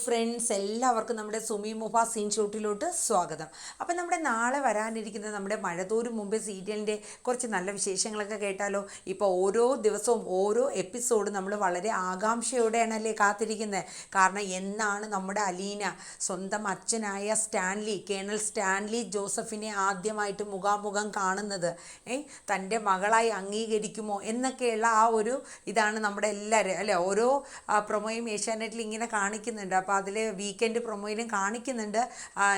Friends, എല്ലാവർക്കും നമ്മുടെ Sumi മുഫ scene ഷൂട്ടിലോട്ട് സ്വാഗതം. അപ്പം നമ്മുടെ നാളെ വരാനിരിക്കുന്ന നമ്മുടെ മഴതോരും മുമ്പേ സീരിയലിൻ്റെ കുറച്ച് നല്ല വിശേഷങ്ങളൊക്കെ കേട്ടാലോ. ഇപ്പോൾ ഓരോ ദിവസവും ഓരോ എപ്പിസോഡ് നമ്മൾ വളരെ ആകാംക്ഷയോടെയാണല്ലേ കാത്തിരിക്കുന്നത്. കാരണം എന്നാണ് നമ്മുടെ അലീന സ്വന്തം അച്ഛനായ കേണൽ സ്റ്റാൻലി ജോസഫിനെ ആദ്യമായിട്ട് മുഖാമുഖം കാണുന്നത്, തൻ്റെ മകളായി അംഗീകരിക്കുമോ എന്നൊക്കെയുള്ള ആ ഒരു ഇതാണ് നമ്മുടെ എല്ലാവരും അല്ലേ. ഓരോ പ്രൊമോയും ഏഷ്യാനെറ്റിൽ ഇങ്ങനെ കാണിക്കുന്നുണ്ട്. അപ്പോൾ അതിൽ വീക്കെൻഡ് പ്രൊമോയിലും കാണിക്കുന്നുണ്ട്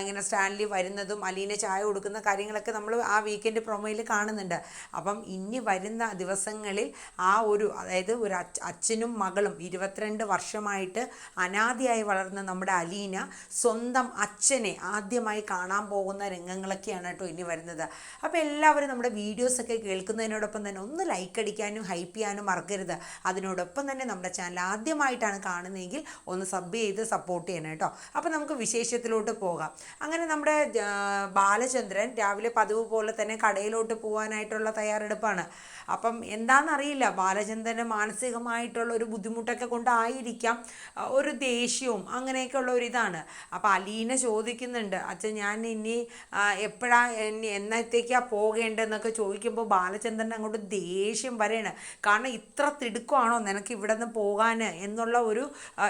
ഇങ്ങനെ സ്റ്റാൻലി വരുന്നതും അലീന ചായ കൊടുക്കുന്ന കാര്യങ്ങളൊക്കെ നമ്മൾ ആ വീക്കെൻഡ് പ്രൊമോയിൽ കാണുന്നുണ്ട്. അപ്പം ഇനി വരുന്ന ദിവസങ്ങളിൽ ആ ഒരു അതായത് ഒരു അച്ഛനും മകളും 22 വർഷമായിട്ട് അനാദിയായി വളർന്ന നമ്മുടെ അലീന സ്വന്തം അച്ഛനെ ആദ്യമായി കാണാൻ പോകുന്ന രംഗങ്ങളൊക്കെയാണ് കേട്ടോ ഇനി വരുന്നത്. അപ്പോൾ എല്ലാവരും നമ്മുടെ വീഡിയോസൊക്കെ കേൾക്കുന്നതിനോടൊപ്പം തന്നെ ഒന്ന് ലൈക്ക് അടിക്കാനും ഹൈപ്പ് ചെയ്യാനും മറക്കരുത്. അതിനോടൊപ്പം തന്നെ നമ്മുടെ ചാനൽ ആദ്യമായിട്ടാണ് കാണുന്നതെങ്കിൽ ഒന്ന് സബ് ചെയ്ത് സപ്പോർട്ട് ചെയ്യണം കേട്ടോ. അപ്പോൾ നമുക്ക് വിശേഷത്തിലോട്ട് പോകാം. അങ്ങനെ നമ്മുടെ ബാലചന്ദ്രൻ രാവിലെ പതിവ് പോലെ തന്നെ കടയിലോട്ട് പോകാനായിട്ടുള്ള തയ്യാറെടുപ്പാണ്. അപ്പം എന്താണെന്നറിയില്ല, ബാലചന്ദ്രന് മാനസികമായിട്ടുള്ള ഒരു ബുദ്ധിമുട്ടൊക്കെ കൊണ്ടായിരിക്കാം ഒരു ദേഷ്യവും അങ്ങനെയൊക്കെയുള്ള ഒരു ഇതാണ്. അപ്പോൾ അലീന ചോദിക്കുന്നുണ്ട്, അച്ഛൻ ഞാൻ ഇനി എന്നത്തേക്കാണ് പോകേണ്ടതെന്നൊക്കെ ചോദിക്കുമ്പോൾ ബാലചന്ദ്രൻ അങ്ങോട്ട് ദേഷ്യം വരെയാണ്. കാരണം ഇത്ര തിടുക്കമാണോ നിനക്ക് ഇവിടെ നിന്ന് പോകാൻ എന്നുള്ള ഒരു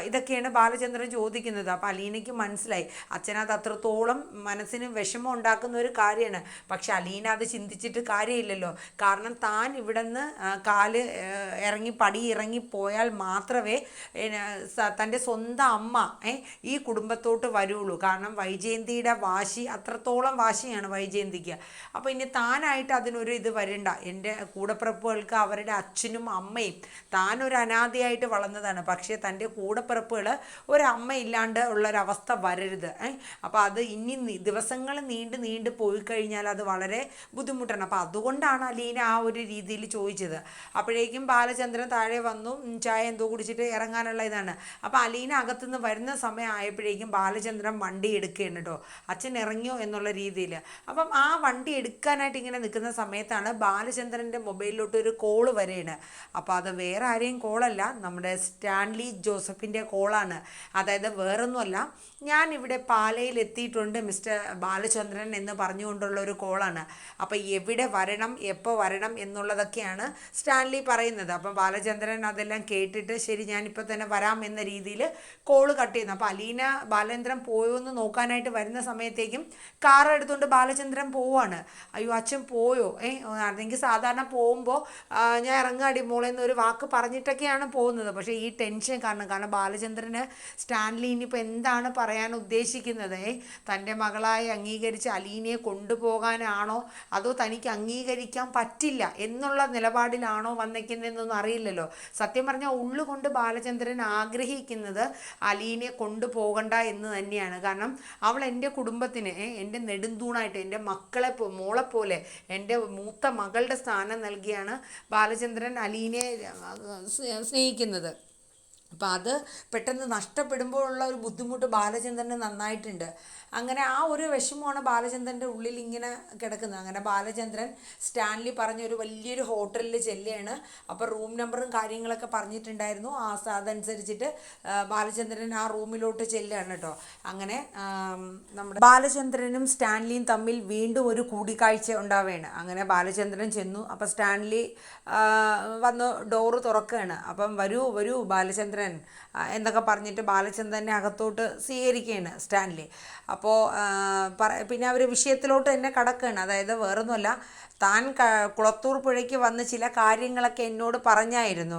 ഇതൊക്കെയാണ് ബാലചന്ദ്രൻ ചോദിക്കുന്നത്. അപ്പോൾ അലീനയ്ക്ക് മനസ്സിലായി അച്ഛനത് അത്രത്തോളം മനസ്സിന് വിഷമം ഉണ്ടാക്കുന്ന ഒരു കാര്യമാണ്. പക്ഷെ അലീന അത് ചിന്തിച്ചിട്ട് കാര്യമില്ലല്ലോ. കാരണം താൻ ഇവിടെ നിന്ന് പടി ഇറങ്ങി പോയാൽ മാത്രമേ തൻ്റെ സ്വന്തം അമ്മ ഈ കുടുംബത്തോട്ട് വരുള്ളൂ. കാരണം വൈജയന്തിയുടെ വാശി അത്രത്തോളം വാശിയാണ് വൈജയന്തിക്ക്. അപ്പോൾ ഇനി താനായിട്ട് അതിനൊരു ഇത് വരണ്ട. എൻ്റെ കൂടപ്പിറപ്പുകൾക്ക് അവരുടെ അച്ഛനും അമ്മയും താനൊരു അനാഥയായിട്ട് വളർന്നതാണ്. പക്ഷേ തൻ്റെ കൂടപ്പിറപ്പുകൾ ഒരമ്മ ഇല്ലാണ്ട് ഉള്ളൊരവസ്ഥ വരരുത്. അപ്പോൾ അത് ഇനി ദിവസങ്ങൾ നീണ്ടു പോയി കഴിഞ്ഞാൽ അത് വളരെ ബുദ്ധിമുട്ടാണ്. അപ്പോൾ അതുകൊണ്ടാണ് അലീന ആ ഒരു രീതിയിൽ ചോദിച്ചത്. അപ്പോഴേക്കും ബാലചന്ദ്രൻ താഴെ വന്നു, ചായ എന്തോ കുടിച്ചിട്ട് ഇറങ്ങാനുള്ള ഇതാണ്. അപ്പോൾ അലീന അകത്തുനിന്ന് വരുന്ന സമയം ആയപ്പോഴേക്കും ബാലചന്ദ്രൻ വണ്ടി എടുക്കുകയാണ് കേട്ടോ, അച്ഛൻ ഇറങ്ങിയോ എന്നുള്ള രീതിയിൽ. അപ്പം ആ വണ്ടി എടുക്കാനായിട്ട് ഇങ്ങനെ നിൽക്കുന്ന സമയത്താണ് ബാലചന്ദ്രൻ്റെ മൊബൈലിലോട്ട് ഒരു കോള് വരെയാണ്. അപ്പോൾ അത് വേറെ ആരെയും കോളല്ല, നമ്മുടെ സ്റ്റാൻലി ജോസഫിൻ്റെ കോളാണ്. അതായത് വേറൊന്നുമല്ല, ഞാൻ ഇവിടെ പാലയിൽ എത്തിയിട്ടുണ്ട് മിസ്റ്റർ ബാലചന്ദ്രൻ എന്ന് പറഞ്ഞുകൊണ്ടുള്ള ഒരു കോളാണ്. അപ്പോൾ എവിടെ വരണം, എപ്പോൾ വരണം എന്നുള്ളതൊക്കെയാണ് സ്റ്റാൻലി പറയുന്നത്. അപ്പം ബാലചന്ദ്രൻ അതെല്ലാം കേട്ടിട്ട് ശരി ഞാനിപ്പോൾ തന്നെ വരാം എന്ന രീതിയിൽ കോള് കട്ട് ചെയ്യുന്നു. അപ്പോൾ അലീന ബാലചന്ദ്രൻ പോയോ എന്ന് നോക്കാനായിട്ട് വരുന്ന സമയത്തേക്കും കാർ എടുത്തുകൊണ്ട് ബാലചന്ദ്രൻ പോവാണ്. അയ്യോ അച്ഛൻ പോയോ, അല്ലെങ്കിൽ സാധാരണ പോകുമ്പോൾ ഞാൻ ഇറങ്ങാടി മോളെ എന്നൊരു വാക്ക് പറഞ്ഞിട്ടൊക്കെയാണ് പോകുന്നത്. പക്ഷേ ഈ ടെൻഷൻ കാരണം ബാലചന്ദ്രന് സ്റ്റാൻലി ഇനിയിപ്പോൾ എന്താണ് പറയാൻ ഉദ്ദേശിക്കുന്നത്, തൻ്റെ മകളായി അംഗീകരിച്ച് അലീനയെ കൊണ്ടുപോകാനാണോ അതോ തനിക്ക് അംഗീകരിക്കാൻ പറ്റില്ല എന്നുള്ള നിലപാടിലാണോ വന്നേക്കുന്നതെന്നൊന്നും അറിയില്ലല്ലോ. സത്യം പറഞ്ഞാൽ ഉള്ളുകൊണ്ട് ബാലചന്ദ്രൻ ആഗ്രഹിക്കുന്നത് അലീനയെ കൊണ്ടുപോകണ്ട എന്ന് തന്നെയാണ്. കാരണം അവൾ എൻ്റെ കുടുംബത്തിന് എൻ്റെ നെടുന്തൂണായിട്ട് എൻ്റെ മോളെപ്പോലെ എൻ്റെ മൂത്ത മകളുടെ സ്ഥാനം നൽകിയാണ് ബാലചന്ദ്രൻ അലീനയെ സ്നേഹിക്കുന്നത്. അപ്പം അത് പെട്ടെന്ന് നഷ്ടപ്പെടുമ്പോഴുള്ള ഒരു ബുദ്ധിമുട്ട് ബാലചന്ദ്രന് നന്നായിട്ടുണ്ട്. അങ്ങനെ ആ ഒരു വിഷമമാണ് ബാലചന്ദ്രൻ്റെ ഉള്ളിൽ ഇങ്ങനെ കിടക്കുന്നത്. അങ്ങനെ ബാലചന്ദ്രൻ സ്റ്റാൻലി പറഞ്ഞ ഒരു വലിയൊരു ഹോട്ടലിൽ ചെല്ലുകയാണ്. അപ്പോൾ റൂം നമ്പറും കാര്യങ്ങളൊക്കെ പറഞ്ഞിട്ടുണ്ടായിരുന്നു. അതനുസരിച്ചിട്ട് ബാലചന്ദ്രൻ ആ റൂമിലോട്ട് ചെല്ലുകയാണ് കേട്ടോ. അങ്ങനെ നമ്മുടെ ബാലചന്ദ്രനും സ്റ്റാൻലിയും തമ്മിൽ വീണ്ടും ഒരു കൂടിക്കാഴ്ച ഉണ്ടാവുകയാണ്. അങ്ങനെ ബാലചന്ദ്രൻ ചെന്നു. അപ്പോൾ സ്റ്റാൻലി വന്ന് ഡോറ് തുറക്കുകയാണ്. അപ്പം വരൂ ബാലചന്ദ്രൻ എന്നൊക്കെ പറഞ്ഞിട്ട് ബാലചന്ദ്രനെ അകത്തോട്ട് സ്വീകരിക്കുകയാണ് സ്റ്റാൻലി. അപ്പോൾ പിന്നെ അവർ വിഷയത്തിലോട്ട് തന്നെ കടക്കുകയാണ്. അതായത് വേറൊന്നുമല്ല, താൻ കുളത്തൂർ പുഴയ്ക്ക് വന്ന് ചില കാര്യങ്ങളൊക്കെ എന്നോട് പറഞ്ഞായിരുന്നു.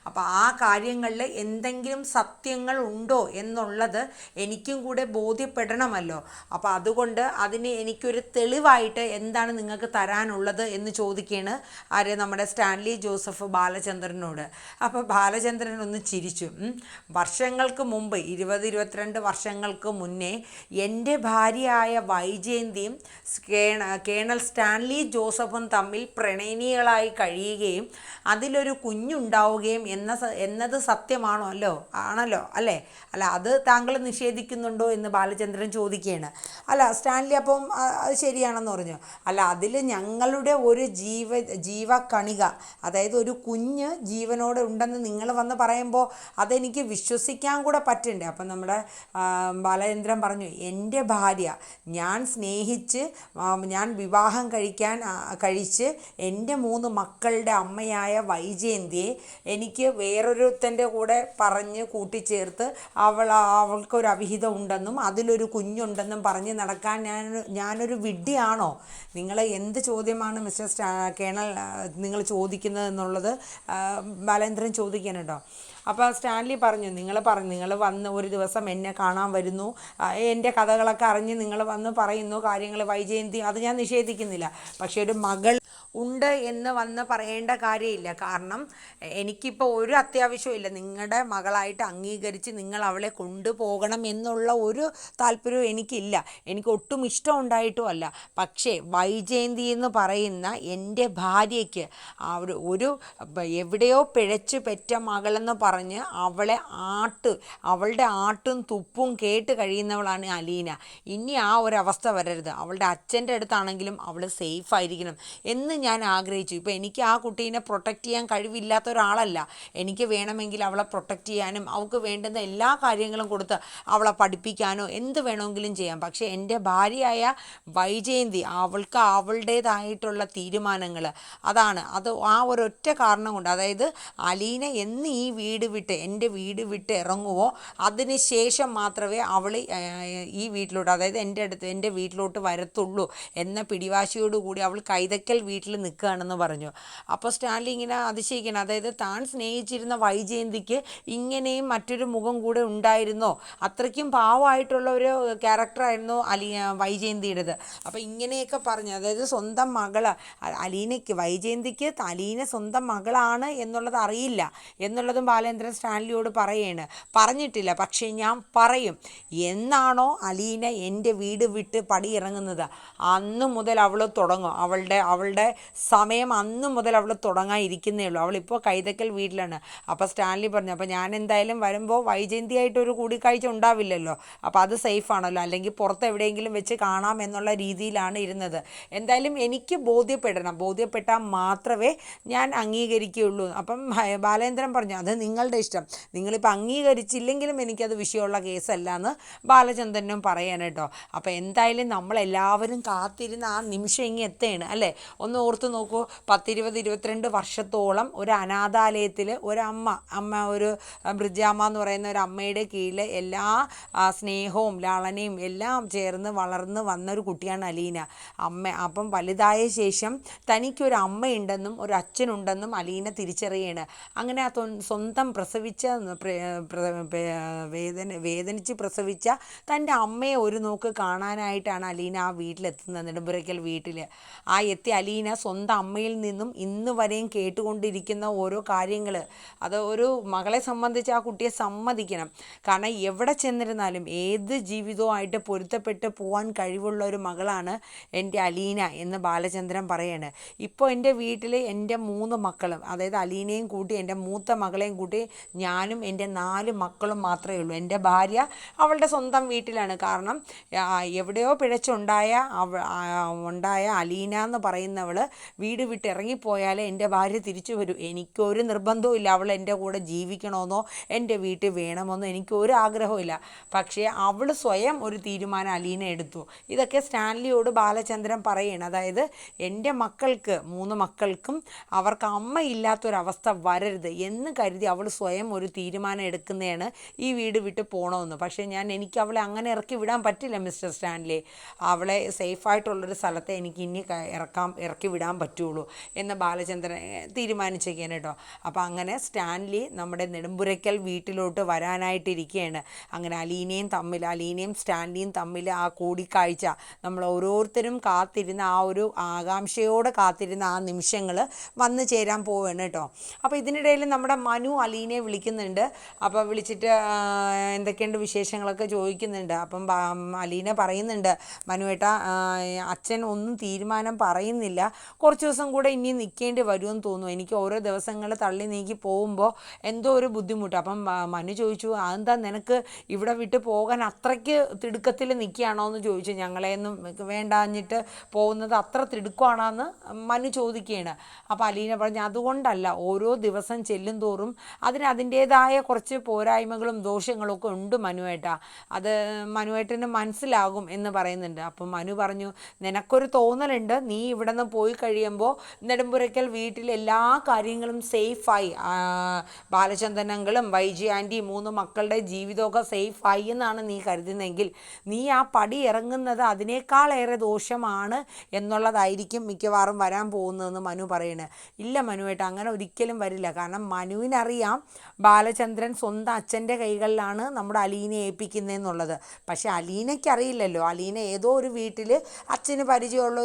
അപ്പോൾ ആ കാര്യങ്ങളിൽ എന്തെങ്കിലും സത്യങ്ങൾ ഉണ്ടോ എന്നുള്ളത് എനിക്കും കൂടെ ബോധ്യപ്പെടണമല്ലോ. അപ്പോൾ അതുകൊണ്ട് അതിന് എനിക്കൊരു തെളിവായിട്ട് എന്താണ് നിങ്ങൾക്ക് തരാനുള്ളത് എന്ന് ചോദിക്കുകയാണ് നമ്മുടെ സ്റ്റാൻലി ജോസഫ് ബാലചന്ദ്രനോട്. അപ്പോൾ ബാലചന്ദ്രൻ ഒന്ന് ചിരിച്ചു. വർഷങ്ങൾക്ക് മുമ്പ് 22 വർഷങ്ങൾക്ക് മുന്നേ എൻ്റെ ഭാര്യയായ വൈജയന്തിയും കേണൽ സ്റ്റാൻലി ജോസഫും തമ്മിൽ പ്രണയിനികളായി കഴിയുകയും അതിലൊരു കുഞ്ഞുണ്ടാവുകയും എന്നത് സത്യമാണല്ലോ അല്ലേ? അല്ല അത് താങ്കൾ നിഷേധിക്കുന്നുണ്ടോ എന്ന് ബാലചന്ദ്രൻ ചോദിക്കുകയാണ്. അല്ല സ്റ്റാൻലി അപ്പം അത് ശരിയാണെന്ന് പറഞ്ഞു. അല്ല അതിൽ ഞങ്ങളുടെ ഒരു ജീവകണിക, അതായത് ഒരു കുഞ്ഞ് ജീവനോടെ ഉണ്ടെന്ന് നിങ്ങൾ വന്ന് പറയുമ്പോൾ അതെനിക്ക് വിശ്വസിക്കാൻ കൂടെ പറ്റണ്ടേ. അപ്പം നമ്മുടെ ബാലചന്ദ്രൻ പറഞ്ഞു, എൻ്റെ ഭാര്യ ഞാൻ സ്നേഹിച്ച് ഞാൻ വിവാഹം കഴിച്ച് എൻ്റെ 3 മക്കളുടെ അമ്മയായ വൈജയന്തിയെ എനിക്ക് വേറൊരുത്തൻ്റെ കൂടെ പറഞ്ഞ് കൂട്ടിച്ചേർത്ത് അവൾക്കൊരു അവിഹിതം ഉണ്ടെന്നും അതിലൊരു കുഞ്ഞുണ്ടെന്നും പറഞ്ഞ് നടക്കാൻ ഞാനൊരു വിഡ്ഢിയാണോ? നിങ്ങൾ എന്ത് ചോദ്യമാണ് മിസ്റ്റർ കേണൽ നിങ്ങൾ ചോദിക്കുന്നത് എന്നുള്ളത് ബാലേന്ദ്രൻ ചോദിക്കാനുണ്ടോ? അപ്പോൾ സ്റ്റാൻലി പറഞ്ഞു, നിങ്ങൾ വന്ന് ഒരു ദിവസം എന്നെ കാണാൻ വരുന്നു, എൻ്റെ കഥകളൊക്കെ അറിഞ്ഞ് നിങ്ങൾ വന്ന് പറയുന്നു കാര്യങ്ങൾ, വൈജയന്തി, അത് ഞാൻ നിഷേധിക്കുന്നില്ല. പക്ഷേ ഒരു മകൾ ഉണ്ട് എന്ന് വന്ന് പറയേണ്ട കാര്യമില്ല. കാരണം എനിക്കിപ്പോൾ ഒരു അത്യാവശ്യവും ഇല്ല. നിങ്ങളുടെ മകളായിട്ട് അംഗീകരിച്ച് നിങ്ങൾ അവളെ കൊണ്ടുപോകണം എന്നുള്ള ഒരു താല്പര്യവും എനിക്കില്ല. എനിക്ക് ഒട്ടും ഇഷ്ടം ഉണ്ടായിട്ടും അല്ല. പക്ഷേ വൈജയന്തി എന്ന് പറയുന്ന എൻ്റെ ഭാര്യയ്ക്ക് ഒരു എവിടെയോ പിഴച്ചു പെറ്റ മകളെന്ന് പറഞ്ഞ് അവളുടെ ആട്ടും തുപ്പും കേട്ട് കഴിയുന്നവളാണ് അലീന. ഇനി ആ ഒരവസ്ഥ വരരുത്. അവളുടെ അച്ഛൻ്റെ അടുത്താണെങ്കിലും അവൾ സേഫ് ആയിരിക്കണം എന്ന് ഞാൻ ആഗ്രഹിച്ചു. ഇപ്പോൾ എനിക്ക് ആ കുട്ടീനെ പ്രൊട്ടക്റ്റ് ചെയ്യാൻ കഴിവില്ലാത്ത ഒരാളല്ല. എനിക്ക് വേണമെങ്കിൽ അവളെ പ്രൊട്ടക്റ്റ് ചെയ്യാനും അവൾക്ക് വേണ്ടുന്ന എല്ലാ കാര്യങ്ങളും കൊടുത്ത് അവളെ പഠിപ്പിക്കാനോ എന്ത് വേണമെങ്കിലും ചെയ്യാം. പക്ഷേ എൻ്റെ ഭാര്യയായ വൈജയന്തി, അവൾക്ക് അവളുടേതായിട്ടുള്ള തീരുമാനങ്ങൾ, അത് ആ ഒരൊറ്റ കാരണം കൊണ്ട്, അതായത് അലീന എന്ന് ഈ എൻ്റെ വീട് വിട്ട് ഇറങ്ങുമോ അതിന് ശേഷം മാത്രമേ അവൾ ഈ വീട്ടിലോട്ട്, അതായത് എൻ്റെ വീട്ടിലോട്ട് വരത്തുള്ളൂ എന്ന പിടിവാശിയോടുകൂടി അവൾ കൈതക്കൽ വീട്ടിൽ നിൽക്കുകയാണെന്ന് പറഞ്ഞു. അപ്പോൾ സ്റ്റാൻലി ഇങ്ങനെ അതിശയിക്കണം. അതായത് താൻ സ്നേഹിച്ചിരുന്ന വൈജയന്തിക്ക് ഇങ്ങനെയും മറ്റൊരു മുഖം കൂടെ ഉണ്ടായിരുന്നോ? അത്രയ്ക്കും പാവമായിട്ടുള്ള ഒരു ക്യാരക്ടറായിരുന്നു വൈജയന്തിയുടേത്. അപ്പോൾ ഇങ്ങനെയൊക്കെ പറഞ്ഞു, അതായത് സ്വന്തം മകള് വൈജയന്തിക്ക് അലീന സ്വന്തം മകളാണ് എന്നുള്ളത് അറിയില്ല എന്നുള്ളതും ബാലേന്ദ്രൻ സ്റ്റാൻലിയോട് പറഞ്ഞിട്ടില്ല. പക്ഷേ ഞാൻ പറയും, എന്നാണോ അലീന എൻ്റെ വീട് വിട്ട് പടിയിറങ്ങുന്നത് അന്ന് മുതൽ അവൾ തുടങ്ങും. അവളുടെ സമയം അന്ന് മുതൽ അവൾ തുടങ്ങാനിരിക്കുന്നേ ഉള്ളൂ. അവളിപ്പോൾ കൈതക്കൽ വീട്ടിലാണ്. അപ്പോൾ സ്റ്റാൻലി പറഞ്ഞു, അപ്പോൾ ഞാൻ എന്തായാലും വരുമ്പോൾ വൈജയന്തിയായിട്ടൊരു കൂടിക്കാഴ്ച ഉണ്ടാവില്ലല്ലോ, അപ്പോൾ അത് സേഫാണല്ലോ, അല്ലെങ്കിൽ പുറത്ത് എവിടെയെങ്കിലും വെച്ച് കാണാം എന്നുള്ള രീതിയിലാണ് ഇരുന്നത്. എന്തായാലും എനിക്ക് ബോധ്യപ്പെട്ടാൽ മാത്രമേ ഞാൻ അംഗീകരിക്കുകയുള്ളൂ. അപ്പം ബാലേന്ദ്രൻ പറഞ്ഞു, അത് നിങ്ങളുടെ ഇഷ്ടം, നിങ്ങളിപ്പോൾ അംഗീകരിച്ചില്ലെങ്കിലും എനിക്കത് വിഷയമുള്ള കേസല്ല എന്ന് ബാലചന്ദ്രനും പറയാൻ കേട്ടോ. അപ്പോൾ എന്തായാലും നമ്മളെല്ലാവരും കാത്തിരുന്ന ആ നിമിഷം ഇങ്ങനെ എത്തുകയാണ് അല്ലേ. ഒന്ന് ഓർത്ത് നോക്കൂ, 10-20-22 വർഷത്തോളം ഒരു അനാഥാലയത്തിൽ ഒരു ബ്രിജാമ്മ എന്ന് പറയുന്ന ഒരു അമ്മയുടെ കീഴിൽ എല്ലാ സ്നേഹവും ലാളനയും എല്ലാം ചേർന്ന് വളർന്ന് വന്നൊരു കുട്ടിയാണ് അലീന. അപ്പം വലുതായ ശേഷം തനിക്കൊരു അമ്മയുണ്ടെന്നും ഒരു അച്ഛനുണ്ടെന്നും അലീന തിരിച്ചറിയാണ്. അങ്ങനെ ആ സ്വന്തം വേദനിച്ച് പ്രസവിച്ച തൻ്റെ അമ്മയെ ഒരു നോക്ക് കാണാനായിട്ടാണ് അലീന ആ വീട്ടിലെത്തുന്നത്, നെടുമ്പുരയ്ക്കൽ വീട്ടിൽ. എത്തി അലീന സ്വന്തം അമ്മയിൽ നിന്നും ഇന്ന് വരെയും കേട്ടുകൊണ്ടിരിക്കുന്ന ഓരോ കാര്യങ്ങൾ, അത് ഒരു മകളെ സംബന്ധിച്ച് ആ കുട്ടിയെ സമ്മതിക്കണം. കാരണം എവിടെ ചെന്നിരുന്നാലും ഏത് ജീവിതവുമായിട്ട് പൊരുത്തപ്പെട്ട് പോകാൻ കഴിവുള്ള ഒരു മകളാണ് എൻ്റെ അലീന എന്ന് ബാലചന്ദ്രൻ പറയാണ്. ഇപ്പോൾ എൻ്റെ വീട്ടിൽ എൻ്റെ 3 മക്കളും, അതായത് അലീനയും കൂട്ടി എൻ്റെ മൂത്ത മകളെയും കൂട്ടി ഞാനും എൻ്റെ 4 മക്കളും മാത്രമേ ഉള്ളൂ. എൻ്റെ ഭാര്യ അവളുടെ സ്വന്തം വീട്ടിലാണ്. കാരണം എവിടെയോ പിഴച്ചുണ്ടായ അലീന എന്ന് പറയുന്നവൾ വീട് വിട്ട് ഇറങ്ങിപ്പോയാലേ എൻ്റെ ഭാര്യ തിരിച്ചു വരൂ. എനിക്കൊരു നിർബന്ധവും ഇല്ല അവൾ എൻ്റെ കൂടെ ജീവിക്കണമെന്നോ എൻ്റെ വീട്ടിൽ വേണമെന്നോ എനിക്കൊരു ആഗ്രഹമില്ല. പക്ഷേ അവൾ സ്വയം ഒരു തീരുമാനം അലീന എടുത്തു. ഇതൊക്കെ സ്റ്റാൻലിയോട് ബാലചന്ദ്രൻ പറയണം. അതായത് എൻ്റെ 3 മക്കൾക്കും അവർക്ക് അമ്മയില്ലാത്തൊരവസ്ഥ വരരുത് എന്ന് കരുതി അവൾ സ്വയം ഒരു തീരുമാനം എടുക്കുന്നതാണ് ഈ വീട് വിട്ട് പോകണമെന്ന്. പക്ഷേ എനിക്ക് അവളെ അങ്ങനെ ഇറക്കി വിടാൻ പറ്റില്ല മിസ്റ്റർ സ്റ്റാൻലി. അവളെ സേഫായിട്ടുള്ളൊരു സ്ഥലത്തെ എനിക്ക് ഇനി ഇറക്കി വിടാൻ പറ്റുള്ളൂ എന്ന് ബാലചന്ദ്രൻ തീരുമാനിച്ചേക്കാണ് കേട്ടോ. അപ്പോൾ അങ്ങനെ സ്റ്റാൻലി നമ്മുടെ നെടുമ്പുരയ്ക്കൽ വീട്ടിലോട്ട് വരാനായിട്ടിരിക്കുകയാണ്. അങ്ങനെ അലീനയും സ്റ്റാൻലിയും തമ്മിൽ ആ കൂടിക്കാഴ്ച നമ്മൾ ഓരോരുത്തരും കാത്തിരുന്ന ആ ഒരു ആകാംക്ഷയോടെ കാത്തിരുന്ന ആ നിമിഷങ്ങൾ വന്നു ചേരാൻ പോവുകയാണ് കേട്ടോ. അപ്പോൾ ഇതിനിടയിൽ നമ്മുടെ മനു അലീനയെ വിളിക്കുന്നുണ്ട്. അപ്പോൾ വിളിച്ചിട്ട് എന്തൊക്കെയുണ്ട് വിശേഷങ്ങളൊക്കെ ചോദിക്കുന്നുണ്ട്. അപ്പം അലീന പറയുന്നുണ്ട്, മനുവേട്ടാ അച്ഛൻ ഒന്നും തീരുമാനം പറയുന്നില്ല, കുറച്ച് ദിവസം കൂടെ ഇനി നിൽക്കേണ്ടി വരുമെന്ന് തോന്നുന്നു, എനിക്ക് ഓരോ ദിവസങ്ങൾ തള്ളി നീക്കി പോകുമ്പോൾ എന്തോ ഒരു ബുദ്ധിമുട്ട്. അപ്പം മനു ചോദിച്ചു, അതെന്താ നിനക്ക് ഇവിടെ വിട്ട് പോകാൻ അത്രയ്ക്ക് തിടുക്കത്തിൽ നിൽക്കുകയാണോ എന്ന് ചോദിച്ചു. ഞങ്ങളെയൊന്നും വേണ്ടാഞ്ഞിട്ട് പോകുന്നത് അത്ര തിടുക്കമാണോ എന്ന് മനു ചോദിക്കുകയാണ്. അപ്പോൾ അലീന പറഞ്ഞു, അതുകൊണ്ടല്ല, ഓരോ ദിവസം ചെല്ലും തോറും അതിൻ്റേതായ കുറച്ച് പോരായ്മകളും ദോഷങ്ങളും ഒക്കെ ഉണ്ട് മനുവേട്ടാ, അത് മനുവേട്ടന് മനസ്സിലാകും എന്ന് പറയുന്നുണ്ട്. അപ്പം മനു പറഞ്ഞു, നിനക്കൊരു തോന്നലുണ്ട്, നീ ഇവിടെ നിന്ന് പോയി കഴിയുമ്പോൾ നെടുമ്പുരയ്ക്കൽ വീട്ടിൽ എല്ലാ കാര്യങ്ങളും സേഫായി, ബാലചന്ദനങ്ങളും വൈജി ആൻറ്റി 3 മക്കളുടെ ജീവിതമൊക്കെ സേഫായി എന്നാണ് നീ കരുതുന്നതെങ്കിൽ നീ ആ പടി ഇറങ്ങുന്നത് അതിനേക്കാളേറെ ദോഷമാണ് എന്നുള്ളതായിരിക്കും മിക്കവാറും വരാൻ പോകുന്നതെന്ന് മനു പറയണേ. ഇല്ല മനുവേട്ട, അങ്ങനെ ഒരിക്കലും വരില്ല. കാരണം മനുവിനറിയാം ബാലചന്ദ്രൻ സ്വന്തം അച്ഛൻ്റെ കൈകളിലാണ് നമ്മുടെ അലീനയെ ഏൽപ്പിക്കുന്നതെന്നുള്ളത്. പക്ഷെ അലീനയ്ക്കറിയില്ലല്ലോ, അലീന ഏതോ ഒരു വീട്ടിൽ അച്ഛന് പരിചയമുള്ള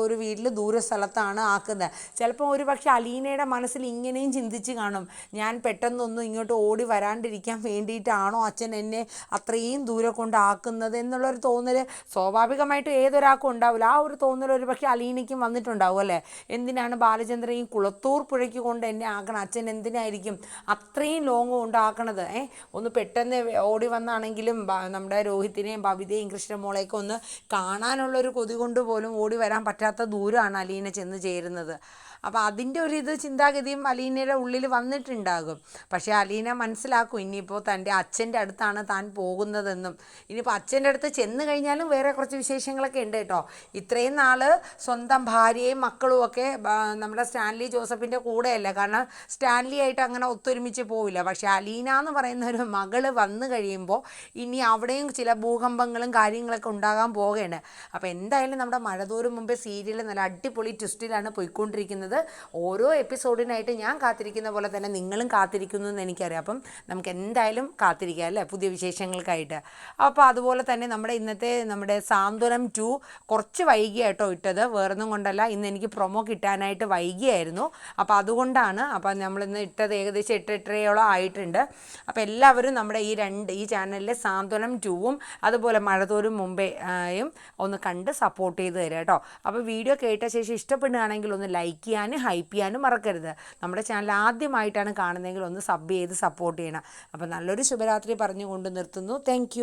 ഒരു വീട്ടിൽ ദൂര സ്ഥലത്താണ് ആക്കുന്നത്. ചിലപ്പോൾ ഒരു പക്ഷേ അലീനയുടെ മനസ്സിൽ ഇങ്ങനെയും ചിന്തിച്ച് കാണും, ഞാൻ പെട്ടെന്നൊന്നും ഇങ്ങോട്ട് ഓടി വരാണ്ടിരിക്കാൻ വേണ്ടിയിട്ടാണോ അച്ഛൻ എന്നെ അത്രയും ദൂരെ കൊണ്ടാക്കുന്നത് എന്നുള്ളൊരു തോന്നൽ സ്വാഭാവികമായിട്ടും ഏതൊരാൾക്കും ഉണ്ടാവില്ല. ആ ഒരു തോന്നൽ ഒരു പക്ഷേ അലീനയ്ക്കും വന്നിട്ടുണ്ടാവും അല്ലേ. എന്തിനാണ് ബാലചന്ദ്രൻ ഈ കുളത്തൂർ പുഴയ്ക്ക് കൊണ്ട് എന്നെ ആക്കണം, അച്ഛൻ എന്തിനായിരിക്കും അത്രയും ലോങ് കൊണ്ടാക്കണത്? ഒന്ന് പെട്ടെന്ന് ഓടി വന്നാണെങ്കിലും നമ്മുടെ രോഹിത്തിനെയും ബബിതയും കൃഷ്ണമോളെയൊക്കെ ഒന്ന് കാണാനുള്ളൊരു കൊതി കൊണ്ട് പോലും ഓടി വരാൻ പറ്റാത്ത ദൂരമാണ് അലീന ചെന്ന് ചേരുന്നത്. അപ്പോൾ അതിൻ്റെ ഒരു ചിന്താഗതിയും അലീനയുടെ ഉള്ളിൽ വന്നിട്ടുണ്ടാകും. പക്ഷേ അലീന മനസ്സിലാക്കും ഇനിയിപ്പോൾ തൻ്റെ അച്ഛൻ്റെ അടുത്താണ് താൻ പോകുന്നതെന്നും. ഇനിയിപ്പോൾ അച്ഛൻ്റെ അടുത്ത് ചെന്ന് കഴിഞ്ഞാലും വേറെ കുറച്ച് വിശേഷങ്ങളൊക്കെ ഉണ്ട് കേട്ടോ. ഇത്രയും നാൾ സ്വന്തം ഭാര്യയും മക്കളും ഒക്കെ നമ്മുടെ സ്റ്റാൻലി ജോസഫിൻ്റെ കൂടെയല്ല, കാരണം സ്റ്റാൻലി ആയിട്ട് അങ്ങനെ ഒത്തൊരുമിച്ച് പോവില്ല. പക്ഷേ അലീന എന്ന് പറയുന്ന ഒരു മകള് വന്നു കഴിയുമ്പോൾ ഇനി അവിടെയും ചില ഭൂകമ്പങ്ങളും കാര്യങ്ങളൊക്കെ ഉണ്ടാകാൻ പോവുകയാണ്. അപ്പോൾ എന്തായാലും നമ്മുടെ മഴതോറും മുമ്പേ സീരിയൽ നല്ല അടിപൊളി ട്വിസ്റ്റിലാണ് പോയിക്കൊണ്ടിരിക്കുന്നത്. ഓരോ എപ്പിസോഡിനായിട്ട് ഞാൻ കാത്തിരിക്കുന്ന പോലെ തന്നെ നിങ്ങളും കാത്തിരിക്കുന്നു എന്ന് എനിക്കറിയാം. അപ്പം നമുക്ക് എന്തായാലും കാത്തിരിക്കാം അല്ലേ പുതിയ വിശേഷങ്ങൾക്കായിട്ട്. അപ്പോൾ അതുപോലെ തന്നെ നമ്മുടെ സാന്ത്വനം 2 കുറച്ച് വൈകിയായിട്ടോ ഇട്ടത്, വേറൊന്നും കൊണ്ടല്ല, ഇന്ന് എനിക്ക് പ്രൊമോ കിട്ടാനായിട്ട് വൈകിയായിരുന്നു. അപ്പോൾ അതുകൊണ്ടാണ്. അപ്പം നമ്മളിന്ന് ഇട്ടത് ഏകദേശം 8-8:30 ആയിട്ടുണ്ട്. അപ്പോൾ എല്ലാവരും നമ്മുടെ ഈ ചാനലിലെ സാന്ത്വനം 2ഉം അതുപോലെ മഴതോറും മുമ്പേയും ഒന്ന് കണ്ട് സപ്പോർട്ട് ചെയ്ത് തരാം കേട്ടോ. അപ്പോൾ വീഡിയോ കേട്ട ശേഷം ഇഷ്ടപ്പെടുകയാണെങ്കിൽ ഒന്ന് ലൈക്ക് ചെയ്യാനും ഹൈപ്പ് ചെയ്യാനും മറക്കരുത്. നമ്മുടെ ചാനൽ ആദ്യമായിട്ടാണ് കാണുന്നതെങ്കിൽ ഒന്ന് സബ് ചെയ്ത് സപ്പോർട്ട് ചെയ്യണം. അപ്പോൾ നല്ലൊരു ശുഭരാത്രി പറഞ്ഞുകൊണ്ട് നിർത്തുന്നു. താങ്ക്